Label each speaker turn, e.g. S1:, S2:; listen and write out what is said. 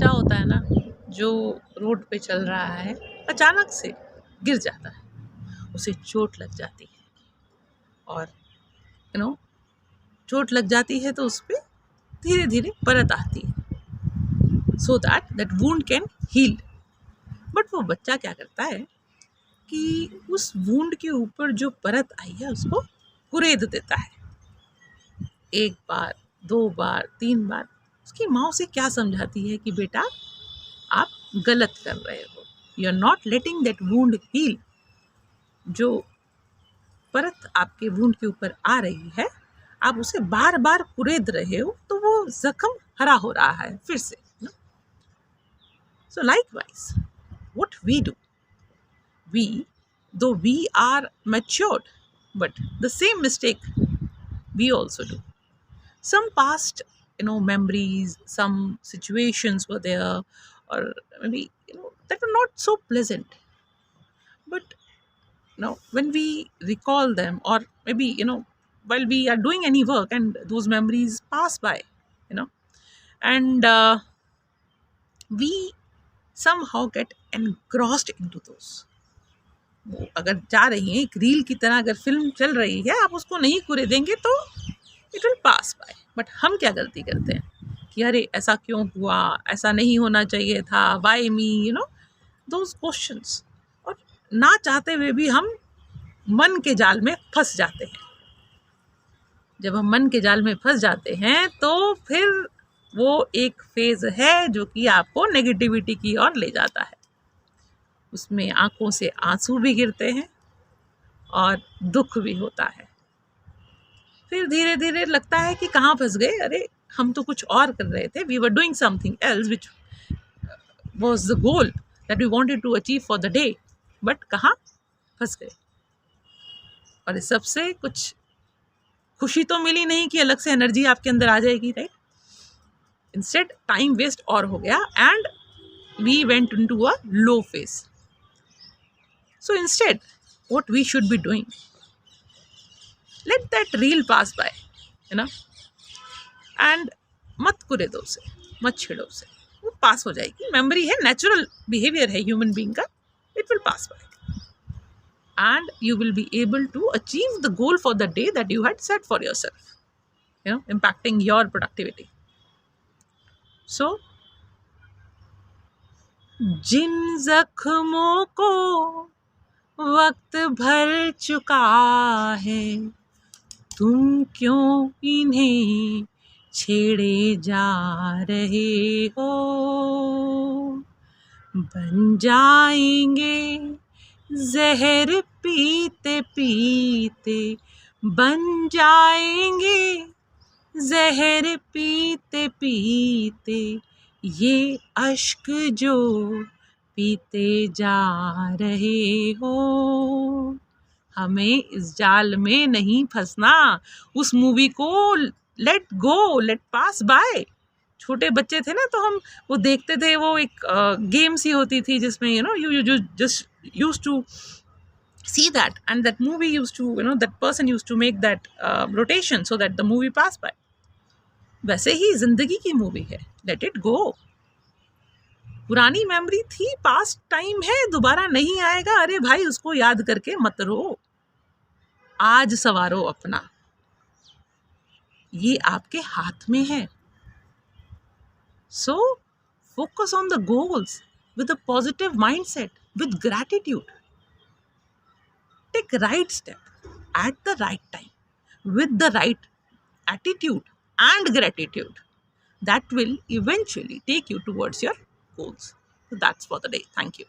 S1: बच्चा होता है ना, जो रोड पे चल रहा है, अचानक से गिर जाता है, उसे चोट लग जाती है और चोट लग जाती है तो उस पर धीरे धीरे परत आती है, so that wound can heal. But वो बच्चा क्या करता है कि उस वुंड के ऊपर जो परत आई है उसको कुरेद देता है, 1 बार 2 बार 3 बार। उसकी माँ उसे क्या समझाती है कि बेटा आप गलत कर रहे हो, you are not letting that wound heal. जो परत आपके वुंड के ऊपर आ रही है, आप उसे बार बार कुरेद रहे हो तो वो जख्म हरा हो रहा है फिर से। So likewise what we do, we though we are matured, but the same mistake we also do. Some past memories, some situations were there, or maybe that are not so pleasant, but when we recall them, or maybe while we are doing any work and those memories pass by, and we somehow get engrossed into those. वो अगर जा रही हैं एक reel की तरह, अगर film चल रही है, आप उसको नहीं कुरेदेंगे तो it will pass by. But हम क्या गलती करते हैं कि अरे ऐसा क्यों हुआ, ऐसा नहीं होना चाहिए था, वाई मी, दोज क्वेश्चंस। और ना चाहते हुए भी हम मन के जाल में फंस जाते हैं। जब हम मन के जाल में फंस जाते हैं तो फिर वो एक फेज है जो कि आपको नेगेटिविटी की ओर ले जाता है। उसमें आंखों से आंसू भी गिरते हैं और दुख भी होता है। फिर धीरे धीरे लगता है कि कहाँ फंस गए, अरे हम तो कुछ और कर रहे थे, we were doing something else which was the goal that we wanted to achieve for the day, but कहाँ फंस गए। और इस सबसे कुछ खुशी तो मिली नहीं कि अलग से एनर्जी आपके अंदर आ जाएगी, राइट? इंस्टेड टाइम वेस्ट और हो गया and we went into a low phase. So instead, what we should be doing, let that reel pass by, and मत कुरेदो उसे, मत छेड़ो उसे, वो पास हो जाएगी। मेमोरी है, नेचुरल बिहेवियर है ह्यूमन बीइंग का, it will pass by and you will be able to achieve the goal for the day that you had set for yourself, impacting your productivity. So जिन जख्मों को वक्त भर चुका है, तुम क्यों इन्हें छेड़े जा रहे हो। बन जाएंगे जहर पीते पीते, बन जाएंगे जहर पीते पीते, ये अश्क जो पीते जा रहे हो। हमें इस जाल में नहीं फंसना। उस मूवी को लेट गो, लेट पास बाय। छोटे बच्चे थे ना, तो हम वो देखते थे, वो एक गेम सी होती थी जिसमें you just used to see that, and that movie used to, that person used to make that rotation so that the movie pass by. वैसे ही जिंदगी की मूवी है, लेट इट गो। पुरानी मेमोरी थी, पास्ट टाइम है, दोबारा नहीं आएगा। अरे भाई उसको याद करके मत रो, आज सवारो अपना, ये आपके हाथ में है। So focus on the goals with a positive mindset, with gratitude. Take right step at the right time, with the right attitude and gratitude. That will eventually take you towards your goals. So that's for the day. Thank you.